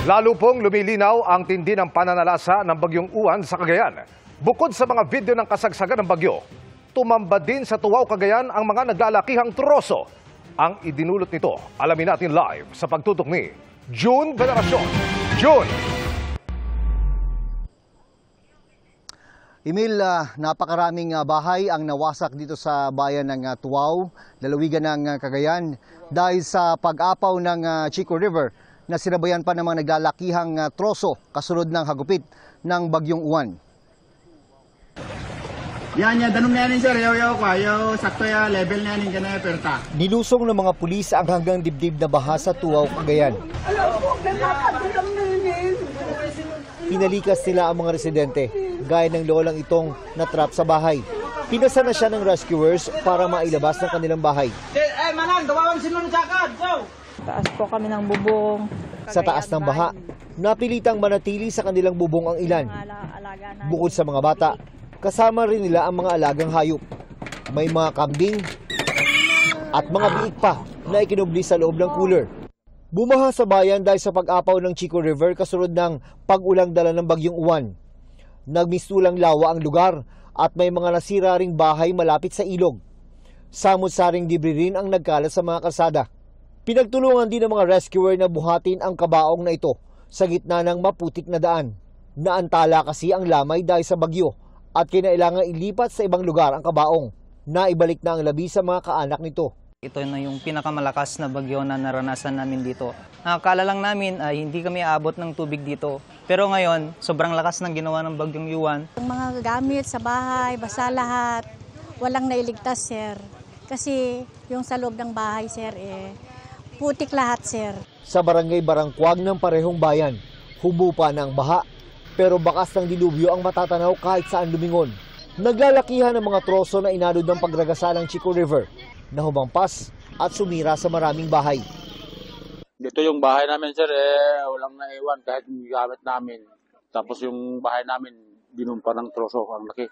Lalo pong lumilinaw ang tindi ng pananalasa ng bagyong Uwan sa Cagayan. Bukod sa mga video ng kasagsagan ng bagyo, tumamba din sa Tuaw, Cagayan ang mga naglalakihang troso. Ang idinulot nito, alamin natin live sa pagtutok ni June Veneracion. June! Emil, napakaraming bahay ang nawasak dito sa bayan ng Tuaw, lalawigan ng Cagayan dahil sa pag-apaw ng Chico River na sinabayan pa ng mga naglalakihang troso kasunod ng hagupit ng bagyong Uwan. Yan, danong na yan sir, yaw ko, yaw sakto ya level na yan kanaya perta. Nilusong ng mga pulis ang hanggang dibdib na baha sa Tuaw, Cagayan. Pinalikas nila ang mga residente, gaya ng lolang itong natrap sa bahay. Pinasa na siya ng rescuers para mailabas ng kanilang bahay. Manang, gawawan sila ng sakad, go! Taas po kami ng bubong. Sa taas ng baha, napilitang manatili sa kanilang bubong ang ilan. Bukod sa mga bata, kasama rin nila ang mga alagang hayop. May mga kambing at mga biik pa na ikinubli sa loob ng cooler. Bumaha sa bayan dahil sa pag-apaw ng Chico River kasunod ng pag-ulang dala ng bagyong Uwan. Nagmistulang lawa ang lugar at may mga nasira ring bahay malapit sa ilog. Samot-saring debris rin ang nagkalat sa mga kalsada. Pinagtulungan din ng mga rescuer na buhatin ang kabaong na ito sa gitna ng maputik na daan. Naantala kasi ang lamay dahil sa bagyo at kinailangan ilipat sa ibang lugar ang kabaong. Naibalik na ang labi sa mga kaanak nito. Ito na yung pinakamalakas na bagyo na naranasan namin dito. Nakakala lang namin ay hindi kami aabot ng tubig dito. Pero ngayon, sobrang lakas ng ginawa ng bagyong Uwan. Ang mga gamit sa bahay, basa lahat, walang nailigtas, sir. Kasi yung sa loob ng bahay, sir, putik lahat, sir. Sa barangay Barangkwag ng parehong bayan, humupa na ang baha. Pero bakas ng dilubyo ang matatanaw kahit saan lumingon. Naglalakihan ng mga troso na inalod ng pagragasa ng Chico River na humampas at sumira sa maraming bahay. Dito yung bahay namin sir, walang naiwan kahit yung gamit namin. Tapos yung bahay namin, binumpa ng troso, ang laki.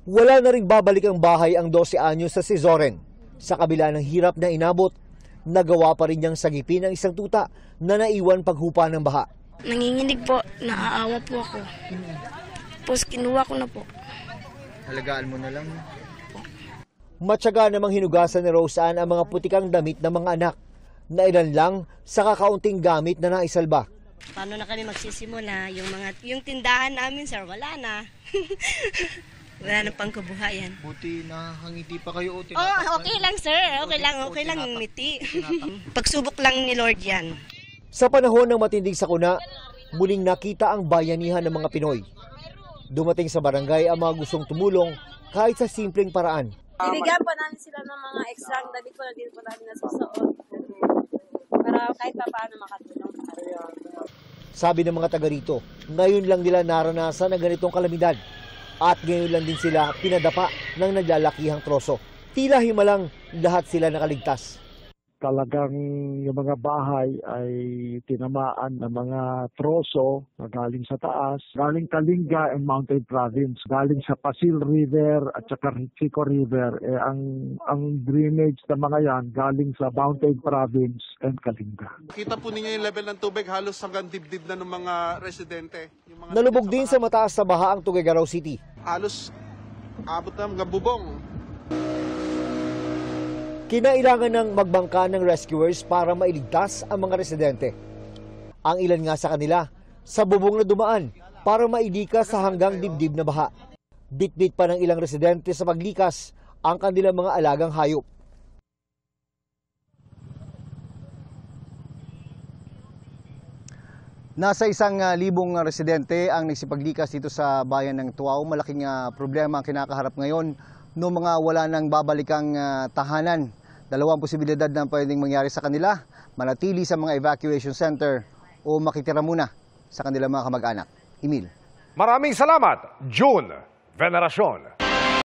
Wala na ring babalik ang bahay ang 12 anyos sa si Zoren. Sa kabila ng hirap na inabot, nagawa pa rin niyang sagipin ang isang tuta na naiwan paghupa ng baha. Nanginginig po, naaawa po ako. Tapos kinuha ko na po. Halagaan mo na lang. Matyaga namang hinugasan ni Roseanne ang mga putikang damit ng mga anak na ilan lang sa kakaunting gamit na naisalba. Paano na kami magsisimula? Yung tindahan namin, sir, wala na. Wala na pang kabuhayan. Buti nakakangiti pa kayo o Oh, okay lang, sir. Okay lang yung ngiti. Pagsubok lang ni Lord yan. Sa panahon ng matinding sakuna, muling nakita ang bayanihan ng mga Pinoy. Dumating sa barangay ang mga gustong tumulong kahit sa simpleng paraan. Ibigyan po namin sila ng mga extra damit po na din po namin nasusuot. Para kahit pa paano makatulong. Sabi ng mga taga rito, ngayon lang nila naranasan ang ganitong kalamidad. At ngayon lang din sila pinadapa ng naglalakihang troso. Tila himalang lahat sila nakaligtas. Talagang yung mga bahay ay tinamaan ng mga troso na galing sa taas, galing Kalinga and Mountain Province, galing sa Pasil River at saka Chico River. Ang drainage ng mga yan galing sa Mountain Province and Kalinga. Kita po ninyo yung level ng tubig halos hanggang dibdib na ng mga residente. Yung mga Nalubog din sa mataas na baha ang Tuguegarao City. Halos abot na mga bubong. Kinailangan ng magbangka ng rescuers para mailigtas ang mga residente. Ang ilan nga sa kanila, sa bubong na dumaan para mailikas sa hanggang dibdib na baha. Bitbit pa ng ilang residente sa paglikas ang kanilang mga alagang hayop. Nasa 1,000 residente ang nagsipaglikas dito sa bayan ng Tuaw. Malaking problema ang kinakaharap ngayon no mga wala nang babalikang tahanan. Dalawang posibilidad na pwedeng mangyari sa kanila, manatili sa mga evacuation center o makitira muna sa kanilang mga kamag-anak. Emil. Maraming salamat, June Veneracion.